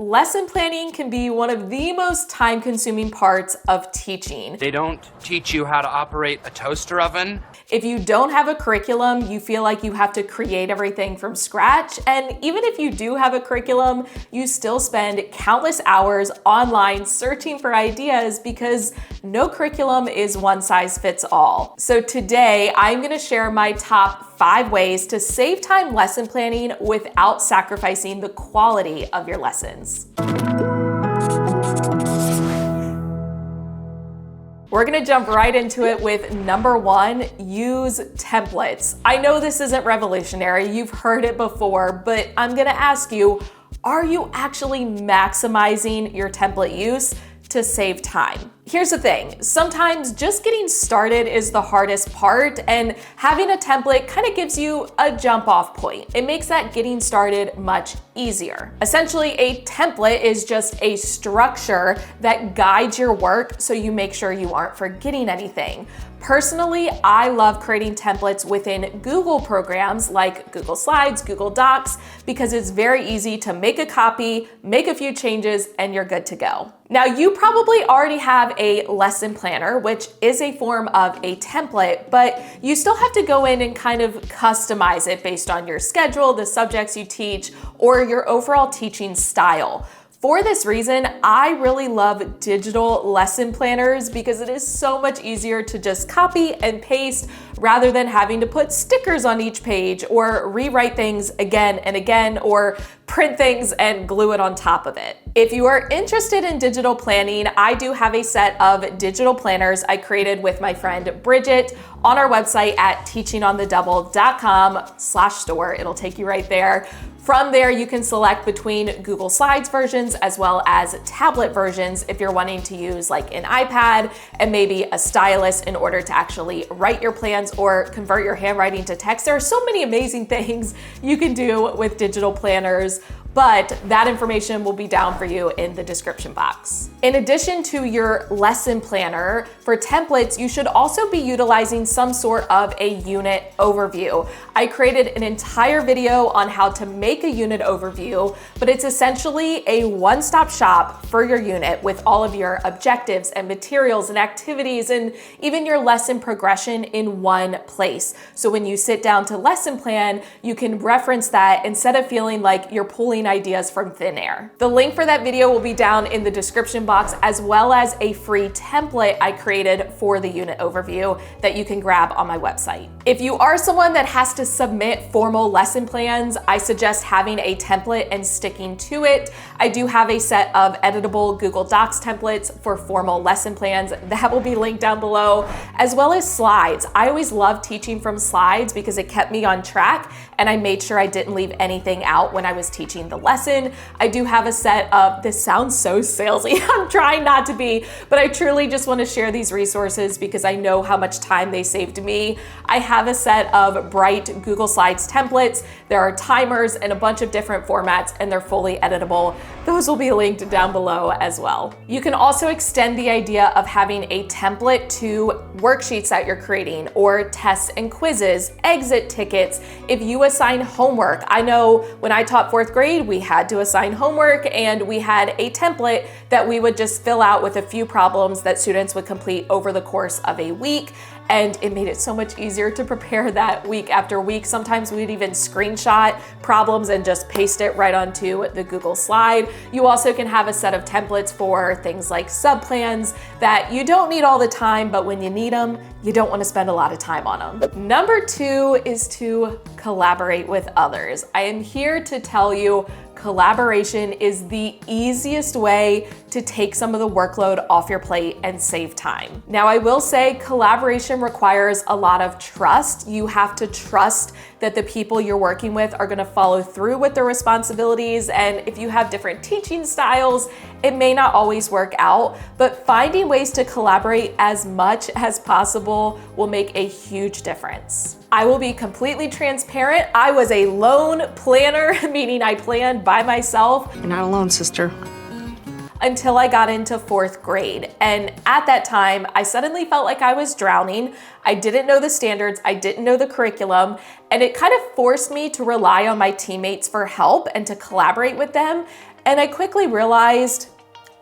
Lesson planning can be one of the most time-consuming parts of teaching. They don't teach you how to operate a toaster oven. If you don't have a curriculum, you feel like you have to create everything from scratch. And even if you do have a curriculum, you still spend countless hours online searching for ideas because no curriculum is one size fits all. So today, I'm gonna share my top 5 ways to save time lesson planning without sacrificing the quality of your lessons. We're gonna jump right into it with number 1, use templates. I know this isn't revolutionary, you've heard it before, but I'm gonna ask you, are you actually maximizing your template use to save time? Here's the thing, sometimes just getting started is the hardest part, and having a template kind of gives you a jump off point. It makes that getting started much easier. Essentially, a template is just a structure that guides your work so you make sure you aren't forgetting anything. Personally, I love creating templates within Google programs like Google Slides, Google Docs, because it's very easy to make a copy, make a few changes, and you're good to go. Now, you probably already have a lesson planner, which is a form of a template, but you still have to go in and kind of customize it based on your schedule, the subjects you teach, or your overall teaching style. For this reason, I really love digital lesson planners because it is so much easier to just copy and paste rather than having to put stickers on each page or rewrite things again and again or print things and glue it on top of it. If you are interested in digital planning, I do have a set of digital planners I created with my friend Bridget on our website at teachingonthedouble.com/store. It'll take you right there. From there, you can select between Google Slides versions as well as tablet versions if you're wanting to use like an iPad and maybe a stylus in order to actually write your plans or convert your handwriting to text. There are so many amazing things you can do with digital planners, but that information will be down for you in the description box. In addition to your lesson planner, for templates, you should also be utilizing some sort of a unit overview. I created an entire video on how to make a unit overview, but it's essentially a one-stop shop for your unit with all of your objectives and materials and activities and even your lesson progression in one place. So when you sit down to lesson plan, you can reference that instead of feeling like you're pulling ideas from thin air. The link for that video will be down in the description box, as well as a free template I created for the unit overview that you can grab on my website. If you are someone that has to submit formal lesson plans, I suggest having a template and sticking to it. I do have a set of editable Google Docs templates for formal lesson plans that will be linked down below, as well as slides. I always love teaching from slides because it kept me on track and I made sure I didn't leave anything out when I was teaching the lesson. I do have a set of, this sounds so salesy, I'm trying not to be, but I truly just want to share these resources because I know how much time they saved me. I have a set of bright Google Slides templates. There are timers and a bunch of different formats and they're fully editable. Those will be linked down below as well. You can also extend the idea of having a template to worksheets that you're creating or tests and quizzes, exit tickets. If you assign homework, I know when I taught 4th grade, we had to assign homework and we had a template that we would just fill out with a few problems that students would complete over the course of a week. And it made it so much easier to prepare that week after week. Sometimes we'd even screenshot problems and just paste it right onto the Google slide. You also can have a set of templates for things like subplans that you don't need all the time, but when you need them, you don't want to spend a lot of time on them. Number 2 is to collaborate with others. I am here to tell you collaboration is the easiest way to take some of the workload off your plate and save time. Now, I will say collaboration requires a lot of trust. You have to trust that the people you're working with are gonna follow through with their responsibilities. And if you have different teaching styles, it may not always work out, but finding ways to collaborate as much as possible will make a huge difference. I will be completely transparent. I was a lone planner, meaning I planned by myself. You're not alone, sister. Until I got into 4th grade. And at that time, I suddenly felt like I was drowning. I didn't know the standards, I didn't know the curriculum, and it kind of forced me to rely on my teammates for help and to collaborate with them. And I quickly realized,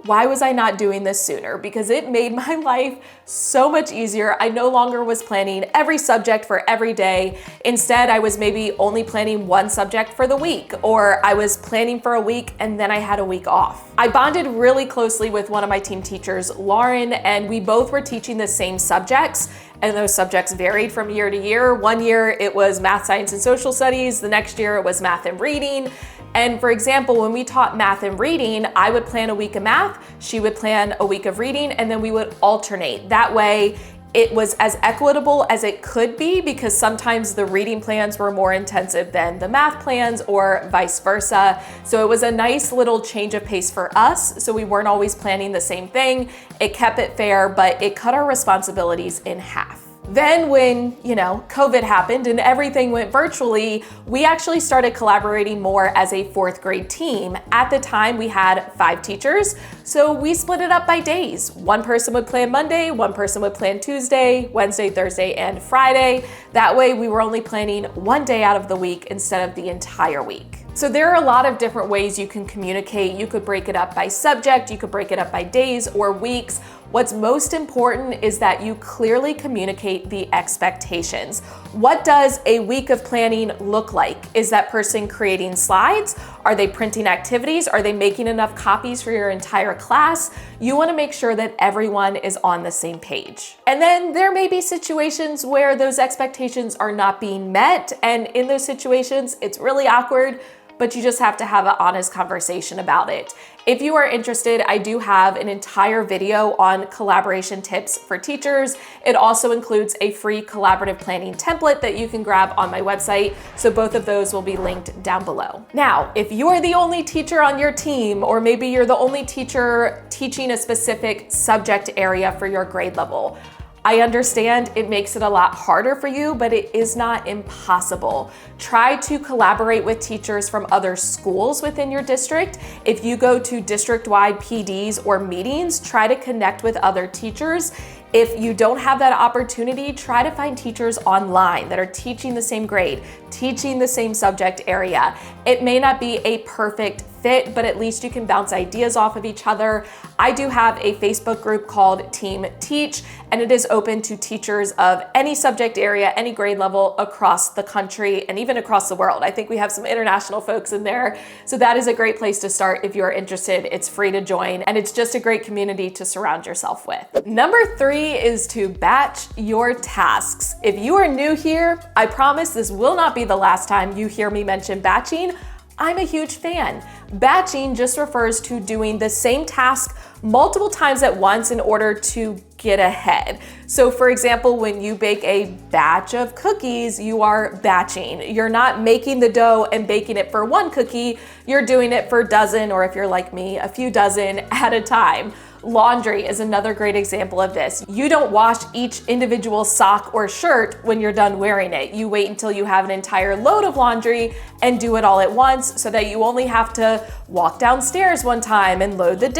why was I not doing this sooner? Because it made my life so much easier. I no longer was planning every subject for every day. Instead, I was maybe only planning one subject for the week, or I was planning for a week and then I had a week off. I bonded really closely with one of my team teachers, Lauren, and we both were teaching the same subjects. And those subjects varied from year to year. One year it was math, science, and social studies. The next year it was math and reading. And for example, when we taught math and reading, I would plan a week of math, she would plan a week of reading, and then we would alternate. That way, it was as equitable as it could be, because sometimes the reading plans were more intensive than the math plans, or vice versa. So it was a nice little change of pace for us. So we weren't always planning the same thing. It kept it fair, but it cut our responsibilities in half. Then when, COVID happened and everything went virtually, we actually started collaborating more as a 4th grade team. At the time, we had 5 teachers, so we split it up by days. One person would plan Monday, one person would plan Tuesday, Wednesday, Thursday, and Friday. That way, we were only planning one day out of the week instead of the entire week. So there are a lot of different ways you can communicate. You could break it up by subject, you could break it up by days or weeks. What's most important is that you clearly communicate the expectations. What does a week of planning look like? Is that person creating slides? Are they printing activities? Are they making enough copies for your entire class? You want to make sure that everyone is on the same page. And then there may be situations where those expectations are not being met. And in those situations, it's really awkward, but you just have to have an honest conversation about it. If you are interested, I do have an entire video on collaboration tips for teachers. It also includes a free collaborative planning template that you can grab on my website. So both of those will be linked down below. Now, if you are the only teacher on your team, or maybe you're the only teacher teaching a specific subject area for your grade level, I understand it makes it a lot harder for you, but it is not impossible. Try to collaborate with teachers from other schools within your district. If you go to district-wide PDs or meetings, try to connect with other teachers. If you don't have that opportunity, try to find teachers online that are teaching the same grade, teaching the same subject area. It may not be a perfect fit, but at least you can bounce ideas off of each other. I do have a Facebook group called Team Teach, and it is open to teachers of any subject area, any grade level across the country, and even across the world. I think we have some international folks in there. So that is a great place to start if you're interested. It's free to join, and it's just a great community to surround yourself with. Number 3 is to batch your tasks. If you are new here, I promise this will not be the last time you hear me mention batching. I'm a huge fan. Batching just refers to doing the same task multiple times at once in order to get ahead. So for example, when you bake a batch of cookies, you are batching. You're not making the dough and baking it for one cookie, you're doing it for a dozen, or if you're like me, a few dozen at a time. Laundry is another great example of this. You don't wash each individual sock or shirt when you're done wearing it. You wait until you have an entire load of laundry and do it all at once, so that you only have to walk downstairs one time and load the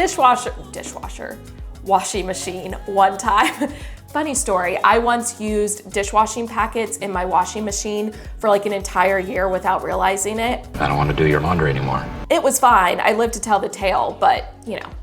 washing machine one time. Funny story, I once used dishwashing packets in my washing machine for like an entire year without realizing it. I don't want to do your laundry anymore. It was fine, I lived to tell the tale, but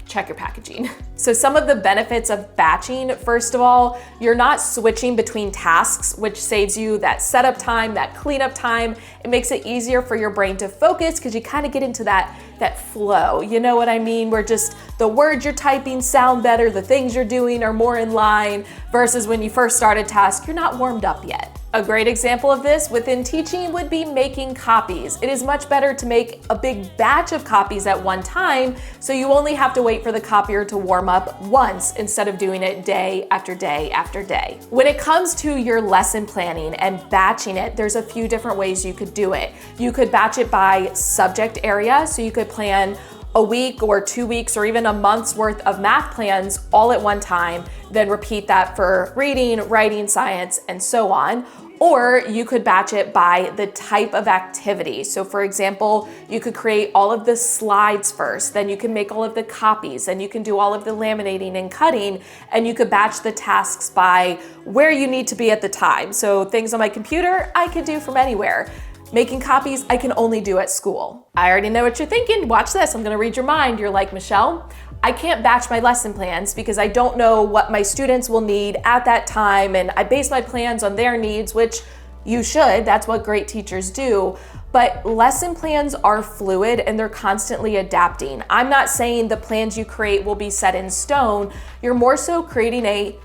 check your packaging. So some of the benefits of batching, first of all, you're not switching between tasks, which saves you that setup time, that cleanup time. It makes it easier for your brain to focus because you kind of get into that flow. You know what I mean? Where just the words you're typing sound better, the things you're doing are more in line, versus when you first start a task, you're not warmed up yet. A great example of this within teaching would be making copies. It is much better to make a big batch of copies at one time, so you only have to wait for the copier to warm up once instead of doing it day after day after day. When it comes to your lesson planning and batching it, there's a few different ways you could do it. You could batch it by subject area, so you could plan a week or 2 weeks or even a month's worth of math plans all at one time, then repeat that for reading, writing, science, and so on. Or you could batch it by the type of activity. So for example, you could create all of the slides first, then you can make all of the copies, then you can do all of the laminating and cutting, and you could batch the tasks by where you need to be at the time. So things on my computer, I could do from anywhere. Making copies, I can only do at school. I already know what you're thinking. Watch this, I'm gonna read your mind. You're like, Michelle, I can't batch my lesson plans because I don't know what my students will need at that time, and I base my plans on their needs, which you should, that's what great teachers do. But lesson plans are fluid and they're constantly adapting. I'm not saying the plans you create will be set in stone. You're more so creating a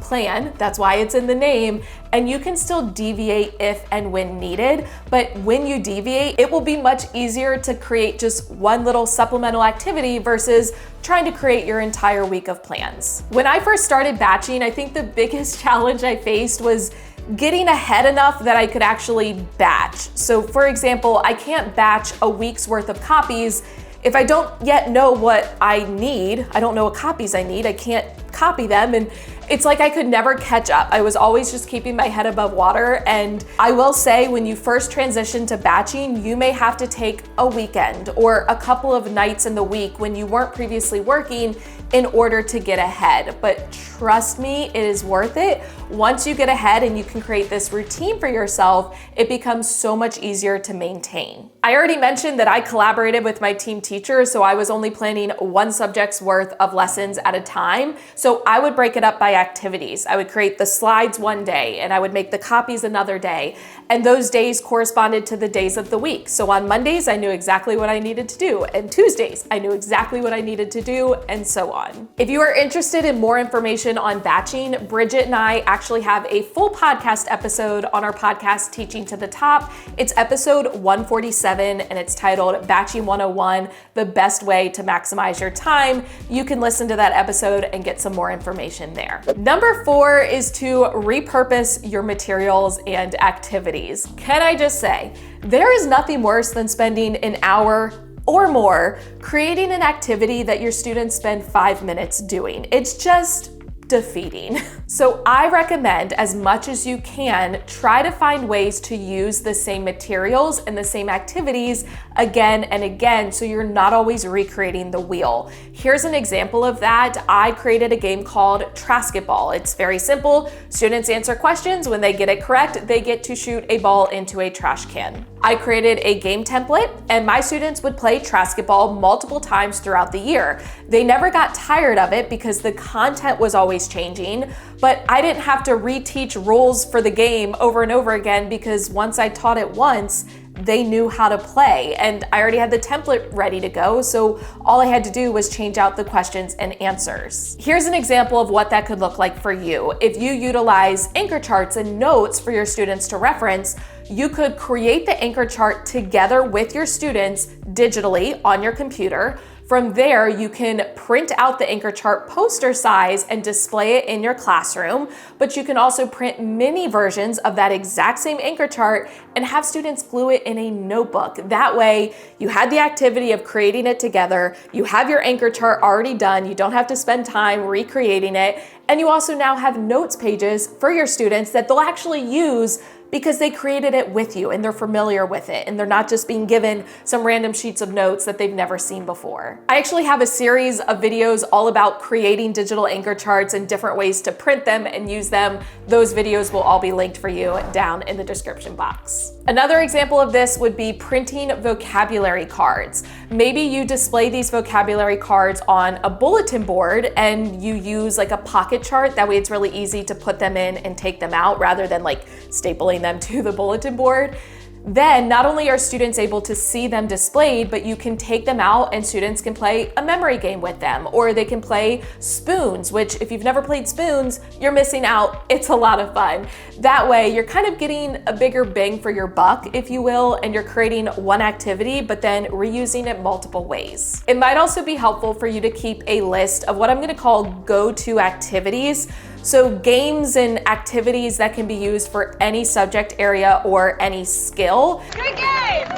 plan, that's why it's in the name, and you can still deviate if and when needed. But when you deviate, it will be much easier to create just one little supplemental activity versus trying to create your entire week of plans. When I first started batching, I think the biggest challenge I faced was getting ahead enough that I could actually batch. So for example, I can't batch a week's worth of copies if I don't yet know what I need. I don't know what copies I need, I can't copy them, and it's like I could never catch up. I was always just keeping my head above water. And I will say, when you first transition to batching, you may have to take a weekend or a couple of nights in the week when you weren't previously working in order to get ahead. But trust me, it is worth it. Once you get ahead and you can create this routine for yourself, it becomes so much easier to maintain. I already mentioned that I collaborated with my team teacher, so I was only planning one subject's worth of lessons at a time. So I would break it up by activities. I would create the slides one day and I would make the copies another day. And those days corresponded to the days of the week. So on Mondays, I knew exactly what I needed to do. And Tuesdays, I knew exactly what I needed to do, and so on. If you are interested in more information on batching, Bridget and I actually have a full podcast episode on our podcast, Teaching to the Top. It's episode 147 and it's titled Batching 101, the best way to maximize your time. You can listen to that episode and get some more information there. Number 4 is to repurpose your materials and activities. Can I just say, there is nothing worse than spending an hour or more creating an activity that your students spend 5 minutes doing. It's just defeating. So I recommend, as much as you can, try to find ways to use the same materials and the same activities again and again, so you're not always recreating the wheel. Here's an example of that. I created a game called Trasketball. It's very simple. Students answer questions. When they get it correct, they get to shoot a ball into a trash can. I created a game template and my students would play Trasketball multiple times throughout the year. They never got tired of it because the content was always changing, but I didn't have to reteach rules for the game over and over again because once I taught it once, they knew how to play and I already had the template ready to go. So all I had to do was change out the questions and answers. Here's an example of what that could look like for you. If you utilize anchor charts and notes for your students to reference, you could create the anchor chart together with your students digitally on your computer. From there, you can print out the anchor chart poster size and display it in your classroom, but you can also print mini versions of that exact same anchor chart and have students glue it in a notebook. That way, you had the activity of creating it together, you have your anchor chart already done, you don't have to spend time recreating it, and you also now have notes pages for your students that they'll actually use because they created it with you and they're familiar with it and they're not just being given some random sheets of notes that they've never seen before. I actually have a series of videos all about creating digital anchor charts and different ways to print them and use them. Those videos will all be linked for you down in the description box. Another example of this would be printing vocabulary cards. Maybe you display these vocabulary cards on a bulletin board and you use like a pocket chart. That way it's really easy to put them in and take them out rather than like stapling them to the bulletin board. Then not only are students able to see them displayed, but you can take them out and students can play a memory game with them, or they can play spoons, which if you've never played spoons, you're missing out. It's a lot of fun. That way you're kind of getting a bigger bang for your buck, if you will, and you're creating one activity, but then reusing it multiple ways. It might also be helpful for you to keep a list of what I'm gonna call go-to activities. So games and activities that can be used for any subject area or any skill. Good game!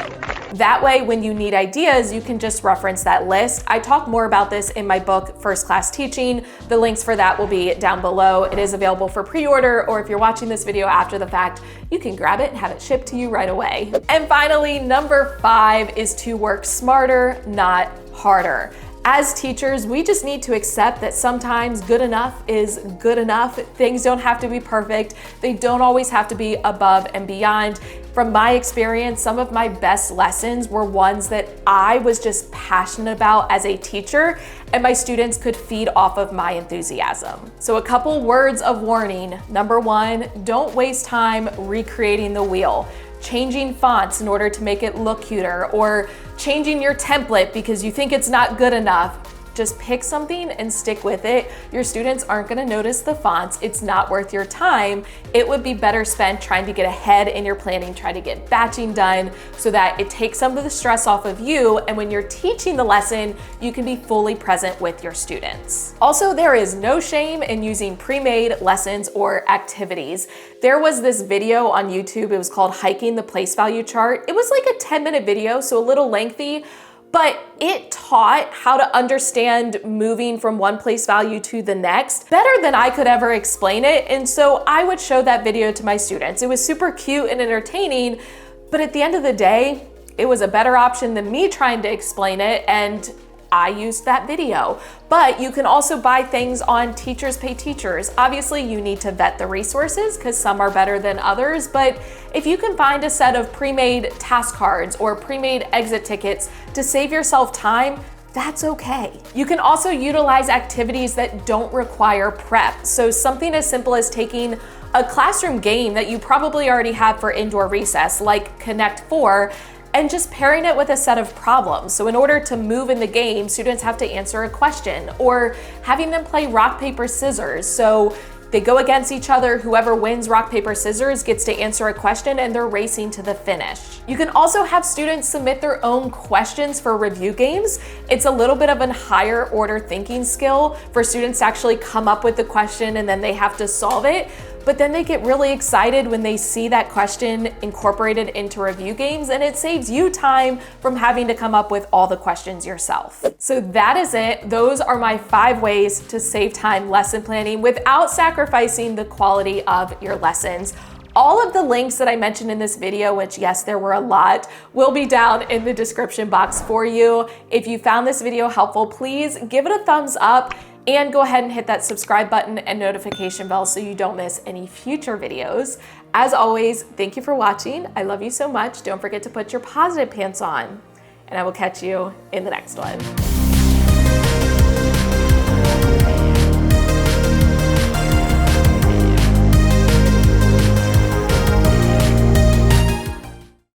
That way, when you need ideas, you can just reference that list. I talk more about this in my book, First Class Teaching. The links for that will be down below. It is available for pre-order, or if you're watching this video after the fact, you can grab it and have it shipped to you right away. And finally, number 5 is to work smarter, not harder. As teachers, we just need to accept that sometimes good enough is good enough. Things don't have to be perfect. They don't always have to be above and beyond. from my experience, some of my best lessons were ones that I was just passionate about as a teacher, and my students could feed off of my enthusiasm. So a couple words of warning. Number one, don't waste time recreating the wheel, changing fonts in order to make it look cuter, or changing your template because you think it's not good enough. Just pick something and stick with it. Your students aren't gonna notice the fonts. It's not worth your time. It would be better spent trying to get ahead in your planning, try to get batching done so that it takes some of the stress off of you, and when you're teaching the lesson, you can be fully present with your students. Also, there is no shame in using pre-made lessons or activities. There was this video on YouTube, it was called Hiking the Place Value Chart. It was like a 10-minute video, so a little lengthy, but it taught how to understand moving from one place value to the next better than I could ever explain it. And so I would show that video to my students. It was super cute and entertaining, but at the end of the day, it was a better option than me trying to explain it, and I used that video. But you can also buy things on Teachers Pay Teachers. Obviously, you need to vet the resources because some are better than others, but if you can find a set of pre-made task cards or pre-made exit tickets to save yourself time, that's okay. You can also utilize activities that don't require prep. So something as simple as taking a classroom game that you probably already have for indoor recess, like Connect 4, and just pairing it with a set of problems. So in order to move in the game, students have to answer a question, or having them play rock, paper, scissors. So they go against each other, whoever wins rock, paper, scissors gets to answer a question, and they're racing to the finish. You can also have students submit their own questions for review games. It's a little bit of a higher order thinking skill for students to actually come up with the question and then they have to solve it. But then they get really excited when they see that question incorporated into review games, and it saves you time from having to come up with all the questions yourself. So that is it. Those are my 5 ways to save time lesson planning without sacrificing the quality of your lessons. All of the links that I mentioned in this video, which yes, there were a lot, will be down in the description box for you. If you found this video helpful, please give it a thumbs up and go ahead and hit that subscribe button and notification bell so you don't miss any future videos. As always, thank you for watching. I love you so much. Don't forget to put your positive pants on, and I will catch you in the next one.